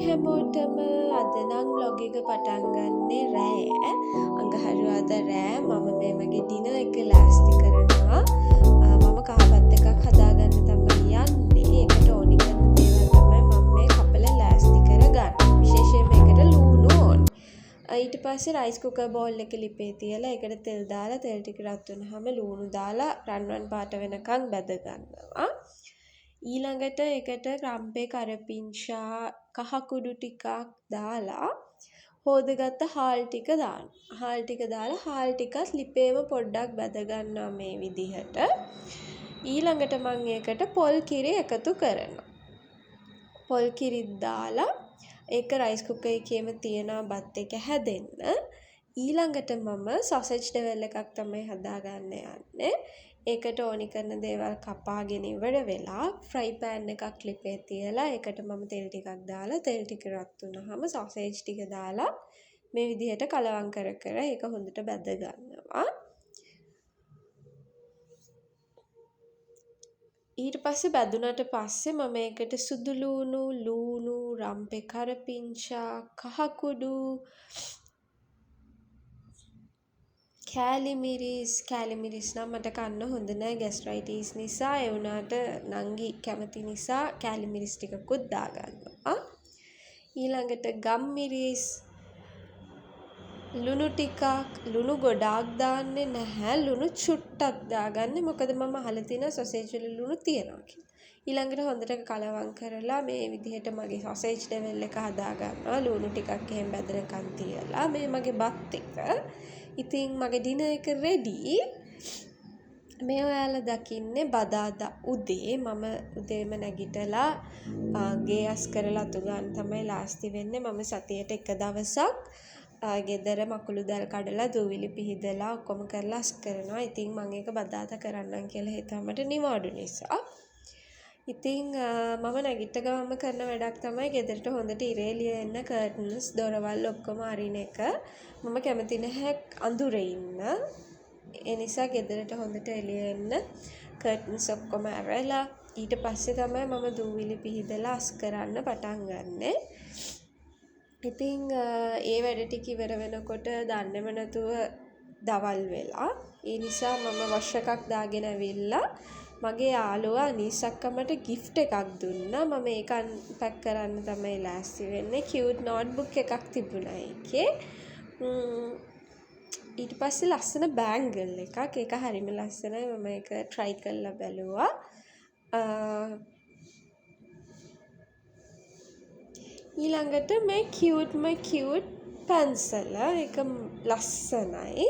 හැමෝටම අද නම් vlog එක පටන් ගන්නේ රෑ. අඟහරුවාදා රෑ මම මේ වගේ ඩිනර් එක ලෑස්ති කරනවා. මම කහපත් එකක් හදාගන්න තමයි යන්නේ. ඒකට ඕනි කරන දේවල් තමයි මම මේ කපලා ලෑස්ති කරගන්නේ. විශේෂයෙන්ම ඒකට ලුණු ඕනේ. ඊට පස්සේ රයිස් කුකර් බෝල් එක ලිපේ තියලා ඒකට තෙල් දාලා තෙල් ටික රත් වෙනහම ලුණු දාලා රන්වන් පාට වෙනකන් බැද ගන්නවා. ඊළඟට ඒකට රම්පේ කරපිංචා කහ කුඩු ටිකක් දාලා හොදගත්ත හාල් ටික දාන්න. හාල් ටික දාලා හාල් ටිකත් ලිපේම පොඩ්ඩක් බැද ගන්නවා මේ විදිහට. ඊළඟට මම ඒකට පොල් කිරි එකතු කරනවා. පොල් කිරිත් දාලා ඒක රයිස් කුකර් එකේම තියෙන බත් එක හැදෙන්න. ඊළඟට මම සොසේජ් ඩෙවල් එකක් තමයි හදාගන්න යන්නේ. ඒකට ඕනි කරන දේවල් කපාගෙන ඉවර වෙලා ෆ්‍රයි පෑන් එකක් ලිපේ තියලා ඒකට මම තෙල් ටිකක් දාලා තෙල් ටික රත් වුණාම සොසේජ් ටික දාලා මේ විදිහට කලවම් කර කර ඒක හොඳට බැද ගන්නවා. ඊට පස්සේ බැදුනට පස්සේ මම ඒකට සුදු ලුණු රම්පේ කරපිංචා කහ කුඩු කෑලි මිරිස් නම් මට කන්න හොඳ නෑ ගැස්ට්‍රයිටිස් නිසා. ඒ වුණාට නංගි කැමති නිසා කෑලි මිරිස් ටිකකුත් දාගන්නවා. ඊළඟට ගම් මිරිස් ලුණු ටිකක් ලුණු ගොඩාක් දාන්නේ නැහැ. ලුණු චුට්ටක් දාගන්නේ. මොකද මම අහලා තියෙනවා සොසේජ් වල ලුණු තියනවා කියලා. ඊළඟට හොඳට කලවම් කරලා මේ විදිහට මගේ සොසේජ් ඩෙවල් එක හදා ගන්නවා. ලුණු ටිකක් එහෙම බැදනකන් තියලා මේ මගේ බත් එක. ඉතින් මගේ ඩිනර් එක රෙඩි. මේ ඔයාලා දකින්නේ බදාදා උදේ මම උදේම නැගිටලා ගේ අස් කරලා අතු ගන්න තමයි ලාස්ති වෙන්නේ. මම සතියට එක දවසක් ගෙදර මකුළු දැල් කඩලා දූවිලි පිහිදලා ඔක්කොම කරලා අස් කරනවා. ඉතින් මම ඒක බදාදා කරන්නම් කියලා හිතුවා මට නිවාඩු නිසා. ඉතින් මම නැගිට ගමම කරන වැඩක් තමයි ගෙදරට හොඳට ඉරේ ලියෙන්න කර්ටන්ස් දොරවල් ඔක්කොම අරින එක. මම කැමති නැහැ අඳුරේ ඉන්න. ඒ නිසා ගෙදරට හොඳට එළිය එන්න කර්ටන්ස් ඔක්කොම ඇරලා ඊට පස්සේ තමයි මම දූවිලි පිහිදලා අස් කරන්න පටන් ගන්නෙ. ඉතින් ඒ වැඩ ටික ඉවර වෙනකොට දන්නේම නැතුව දවල් වෙලා. ඒ නිසා මම වොෂ් එකක් දාගෙන ඇවිල්ලා මගේ යාළුවා අනීස් අක්කා මට gift එකක් දුන්නා. මම ඒක අන්පැක් කරන්න තමයි ලෑස්ති වෙන්නේ. cute notebook එකක් තිබුණා ඒකේ. ඊට පස්සේ ලස්සන බෑන්ගල් එකක්. ඒක හරිම ලස්සනයි. මම ඒක try කරලා බැලුවා. ඊළඟට මේ cute පැන්සල. ඒක ලස්සනයි.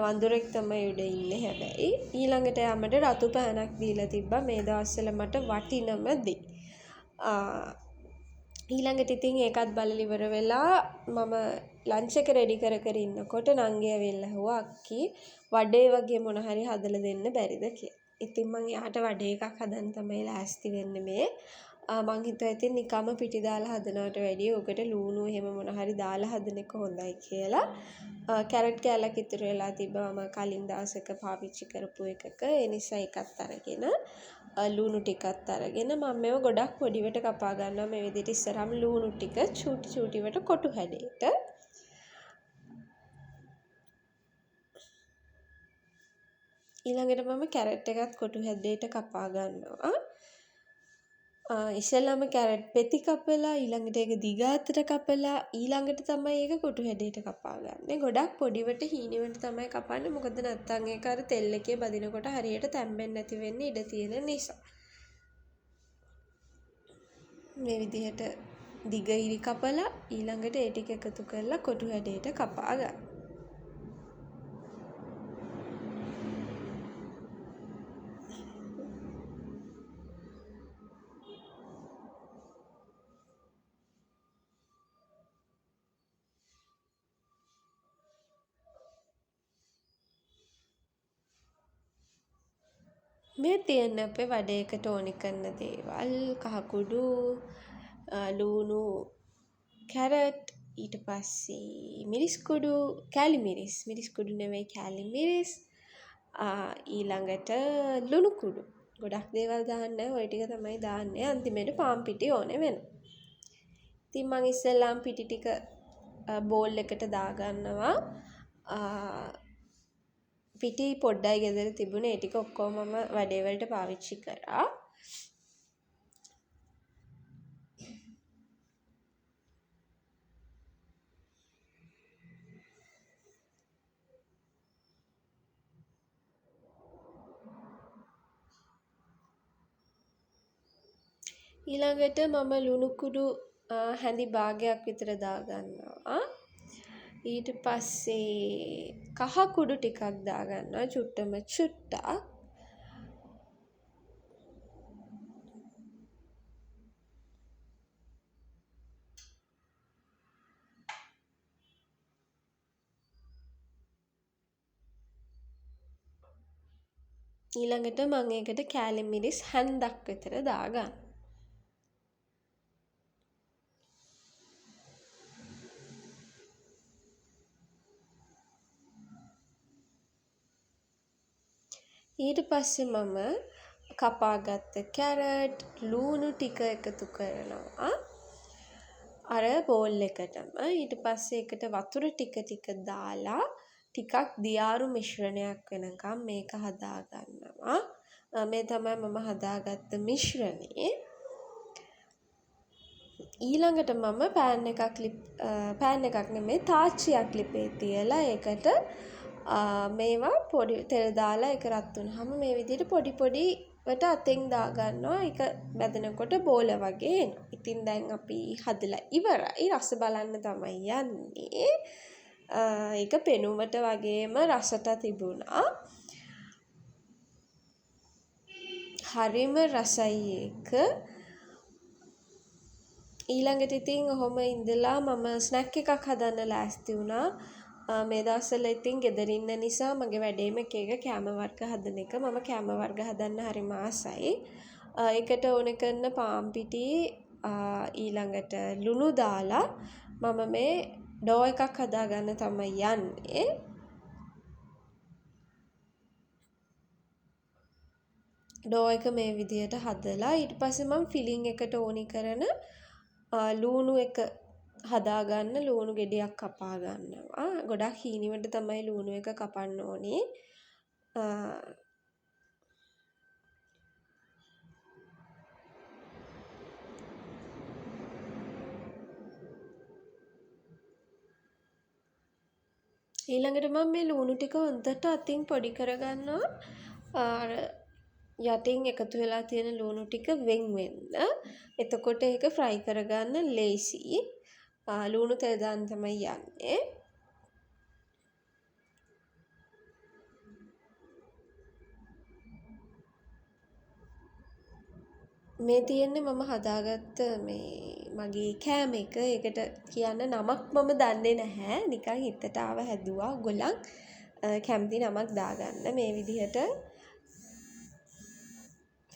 වඳුරෙක් තමයි උඩ ඉන්නේ හැබැයි. ඊළඟට යමට රතු පෑනක් දීලා තිබ්බා මේ දවස්වල මට වටිනම දේ. ඊළඟට ඉතින් ඒකත් බලලා ඉවර වෙලා මම ලන්ච් එක රෙඩි කර ඉන්නකොට නංගි ඇවිල්ලා ඇහුවා අක්කී වඩේ වගේ මොන හරි හදලා දෙන්න බැරිද කියලා. ඉතින් මං එයාට වඩේ එකක් හදන්න තමයි ලෑස්ති වෙන්නේ මේ. මං හිතුවා ඉතින් නිකම්ම පිටි දාලා හදනවට වැඩිය ඔකට ලුණු එහෙම මොන හරි දාලා හදන එක හොඳයි කියලා. කැරට් කෑල්ලක් ඉතුරු වෙලා තිබ්බා මම කලින් දවසක පාවිච්චි කරපු එකක. ඒ නිසා ඒකත් අරගෙන ලුණු ටිකත් අරගෙන මම මේව ගොඩක් පොඩිවට කපා ගන්නවා. මේ විදිහට ඉස්සරහම ලුණු ටික චූටිවට කොටු හැඩයට. ඊළඟට මම කැරට් එකත් කොටු හැඩයට කපා ගන්නවා. ඉස්සෙල්ලාම කැරට් පෙති කපලා ඊළඟට ඒක දිග අතට කපලා ඊළඟට තමයි ඒක කොටු හැඩයට කපා ගන්නේ. ගොඩක් පොඩිවට හීනෙවට තමයි කපන්නේ. මොකද නැත්තම් ඒක අර තෙල් එකේ බදිනකොට හරියට තැම්බෙන්නේ නැති වෙන්න ඉඩ තියෙන නිසා. මේ විදිහට දිග ඉරි කපලා ඊළඟට ඒ ටික එකතු කරලා කොටු හැඩයට කපා ගන්න. මේ තියෙන අපේ වඩේකට ඕනි කරන දේවල් කහ කුඩු ලුණු කැරට් ඊට පස්සේ මිරිස් කුඩු කෑලි මිරිස් කුඩු නෙවෙයි කෑලි මිරිස් ඊළඟට ලුණු කුඩු ගොඩක් දේවල් දාන්න ඔය ටික තමයි දාන්නේ. අන්තිමේට පාන් පිටි ඕනේ වෙනවා. ඉතින් මම ඉස්සෙල්ලාම පිටි ටික බෝල් එකට දාගන්නවා. පිටි පොඩ්ඩයි ගෙදර තිබුණේ. ඒ ටික ඔක්කොම මම වැඩේ වලට පාවිච්චි කරා. ඊළඟට මම ලුණු කුඩු හැඳි භාගයක් විතර දාගන්නවා. ඊට පස්සේ කහ කුඩු ටිකක් දාගන්නවා චුට්ටම චුට්ටක්. ඊළඟට මම ඒකට කෑලි මිරිස් හැන්දක් විතර දාගන්නවා. ඊට පස්සේ මම කපාගත්ත කැරට් ලූණු ටික එකතු කරනවා අර බෝල් එකටම. ඊට පස්සේ ඒකට වතුර ටික ටික දාලා ටිකක් දියාරු මිශ්‍රණයක් වෙනකම් මේක හදා ගන්නවා. මේ තමයි මම හදාගත්ත මිශ්‍රණය. ඊළඟට මම පෑන් එකක් නෙමෙයි තාච්චියක් ලිපේ තියලා ඒකට මේවා පොඩි තෙල් දාලා ඒක රත් වුණාම මේ විදිහට පොඩි පොඩිවට අතෙන් දාගන්නවා. ඒක බැදෙනකොට බෝල වගේ එනවා. ඉතින් දැන් අපි හදලා ඉවරයි. රස බලන්න තමයි යන්නේ. ඒක පෙනුමට වගේම රසට තිබුණා. හරිම රසයි ඒක. ඊළඟට ඉතින් ඔහොම ඉඳලා මම ස්නැක් එකක් හදන්න ලෑස්ති වුණා. මේ දවස්වල ඉතින් ගෙදර ඉන්න නිසා මගේ වැඩේම එක කෑම වර්ග හදන එක. මම කෑම වර්ග හදන්න හරිම ආසයි. ඒකට ඕන කරන පාන් පිටි ඊළඟට ලුණු දාලා මම මේ ඩෝ එකක් හදාගන්න තමයි යන්නේ. ඩෝ එක මේ විදිහට හදලා ඊට පස්සේ මම ෆිලිං එකට ඕනි කරන ලූණු එක හදාගන්න ලූණු ගෙඩියක් කපා ගන්නවා. ගොඩක් හීනිවට තමයි ලූණු එක කපන්න ඕනේ. ඊළඟට මම මේ ලූණු ටික හොඳට අතින් පොඩි කරගන්නවා. අර යටින් එකතු වෙලා තියෙන ලූණු ටික වෙන් වෙන්න. එතකොට ඒක ෆ්‍රයි කරගන්න ලේසි. ලූණු තෙල් දාන්න තමයි යන්නේ. මේ තියෙන්නේ මම හදාගත්ත මේ මගේ කෑම එක. ඒකට කියන්න නමක් මම දන්නේ නැහැ. නිකන් හිතට ආව හැදුවා. ඔයගොල්ලන් කැමති නමක් දාගන්න. මේ විදිහට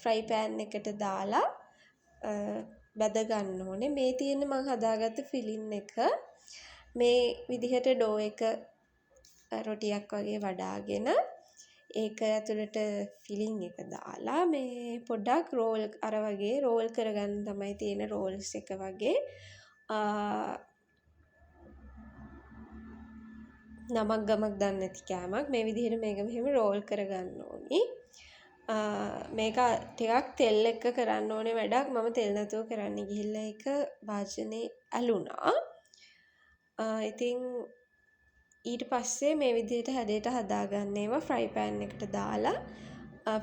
ෆ්‍රයි පෑන් එකට දාලා බැද ගන්න ඕනේ. මේ තියෙන්නේ මම හදාගත්ත ෆිලින් එක. මේ විදිහට ඩෝ එක රොටියක් වගේ වඩාගෙන ඒක ඇතුළට ෆිලින් එක දාලා මේ පොඩ්ඩක් රෝල් අර වගේ රෝල් කරගන්න තමයි තියෙන රෝල්ස් එක වගේ. නමක් ගමක් දන්නේ නැති කෑමක්. මේ විදිහට මේක මෙහෙම රෝල් කරගන්න ඕනි. මේක ටිකක් තෙල් එක්ක කරන්න ඕනේ වැඩක්. මම තෙල් නැතුව කරන්න ගිහිල්ලා ඒක වාජනේ ඇලුනා. ඉතින් ඊට පස්සේ මේ විදිහට හැඩයට හදාගන්න ඒවා ෆ්‍රයි පෑන් එකට දාලා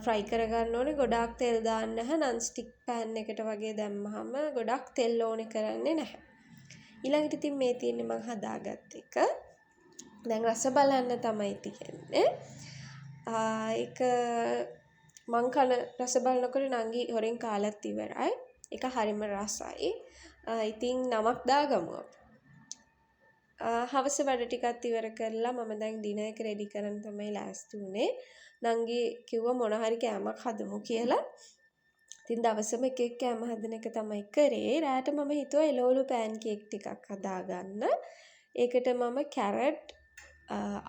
ෆ්‍රයි කරගන්න ඕනේ. ගොඩාක් තෙල් දාන්න නැහැ. නන් ස්ටික් පෑන් එකට වගේ දැම්මහම ගොඩක් තෙල් ඕනේ කරන්නේ නැහැ. ඊළඟට ඉතින් මේ තියෙන්නේ මම හදාගත්ත එක. දැන් රස බලන්න තමයි තියෙන්නේ. ඒක මං කන රස බලනකොට නංගි හොරෙන් කාලත් ඉවරයි. ඒක හරිම රසයි. ඉතින් නමක් දාගමු. හවස වැඩ ටිකත් ඉවර කරලා මම දැන් ඩිනර් එක රෙඩි කරන්න තමයි ලෑස්ති වුණේ. නංගි කිව්වා මොන හරි කෑමක් හදමු කියලා. ඉතින් දවසම එක එක කෑම හදන එක තමයි කරේ. රාට මම හිතුවා එළවලු පෑන් කේක් ටිකක් හදාගන්න. ඒකට මම කැරට්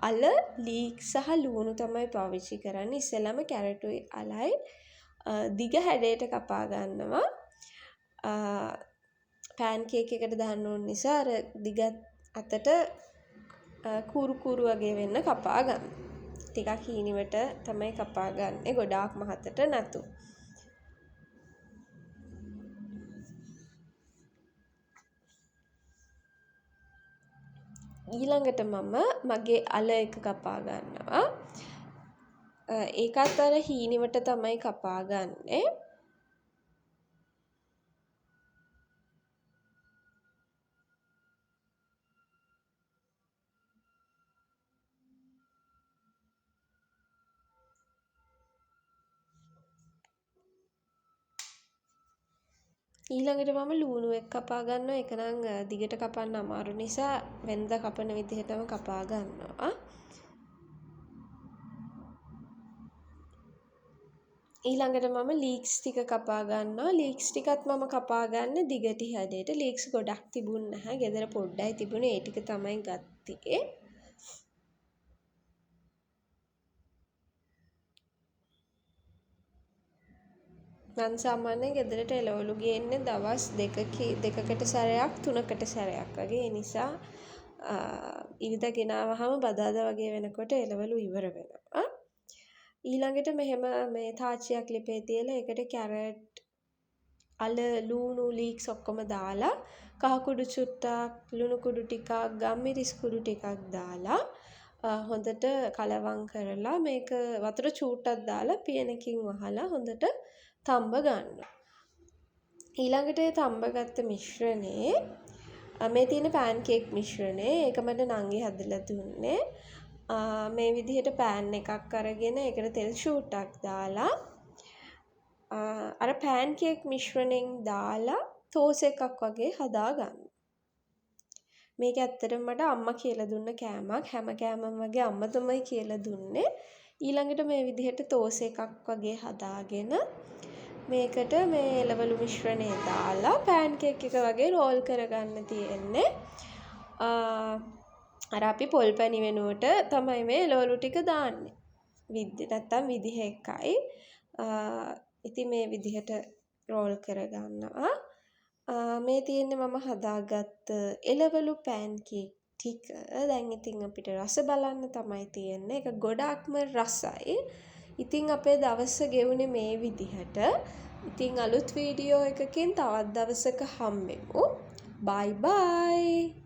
අල ලීක් සහ ලුණු තමයි පාවිච්චි කරන්නේ. ඉස්සෙල්ලාම කැරටුයි අලයි දිග හැඩයට කපා ගන්නවා. පෑන් කේක් එකට දාන්න ඕන නිසා අර දිගත් අතට කූරු කූරු වගේ වෙන්න කපා ගන්න. ටිකක් හීනිවට තමයි කපා ගන්නෙ, ගොඩාක් මහතට නැතු. ඊළඟට මම මගේ අල එක කපා ගන්නවා. ඒකත් අර හීනිවට තමයි කපා ගන්නෙ. ඊළඟට මම ලූණු එක් කපා ගන්නවා. ඒක නම් දිගට කපන්න අමාරු නිසා වෙනදා කපන විදිහටම කපා ගන්නවා. ඊළඟට මම ලීක්ස් ටික කපා ගන්නවා. ලීක්ස් ටිකත් මම කපා ගන්න දිගටි හැඩයට. ලීක්ස් ගොඩක් තිබුණ නැහැ. ගෙදර පොඩ්ඩයි තිබුණේ. ඒ ටික තමයි ගත්තේ. මං සාමාන්‍යයෙන් ගෙදරට එළවලු ගේන්නේ දවස් දෙකකට සැරයක් 3කට සැරයක් වගේ. ඒ නිසා ඉරිදා ගෙනාවහම බදාදා වගේ වෙනකොට එළවලු ඉවර වෙනවා. ඊළඟට මෙහෙම මේ තාච්චියක් ලිපේ තියලා ඒකට කැරට්, අල, ලූණු, ලීක්ස් ඔක්කොම දාලා කහ කුඩු චුට්ටක්, ලුණු කුඩු ටිකක්, ගම්මිරිස් කුඩු ටිකක් දාලා හොඳට කලවම් කරලා මේක වතුර චූට්ටක් දාලා පියනකින් වහලා හොඳට තම්බ ගන්නවා. ඊළඟට ඒ තම්බගත්ත මිශ්‍රණේ මේ තියෙන පෑන් කේක් මිශ්‍රණේ ඒක මට නංගි හදලා දුන්නේ. මේ විදිහට පෑන් එකක් අරගෙන ඒකට තෙල් ෂූට්ටක් දාලා අර පෑන් කේක් මිශ්‍රණයෙන් දාලා තෝස් එකක් වගේ හදා ගන්න. මේක ඇත්තටම මට අම්මා කියලා දුන්න කෑමක්. හැම කෑමම වගේ අම්මා තමයි කියලා දුන්නේ. ඊළඟට මේ විදිහට තෝස් එකක් වගේ හදාගෙන මේකට මේ එළවලු මිශ්‍රණය දාලා පෑන් කේක් එක වගේ රෝල් කරගන්න තියෙන්නේ. අර අපි පොල් පැණි වෙනුවට තමයි මේ එළවලු ටික දාන්නේ. නැත්තම් විදිහ එකයි. ඉතින් මේ විදිහට රෝල් කරගන්නවා. මේ තියෙන්නේ මම හදාගත්ත එළවලු පෑන් කේක් ටික. දැන් ඉතින් අපිට රස බලන්න තමයි තියෙන්නේ. ඒක ගොඩාක්ම රසයි. ඉතින් අපේ දවස ගෙවුනේ මේ විදිහට. ඉතින් අලුත් වීඩියෝ එකකින් තවත් දවසක හම්බෙමු. බයි බයි.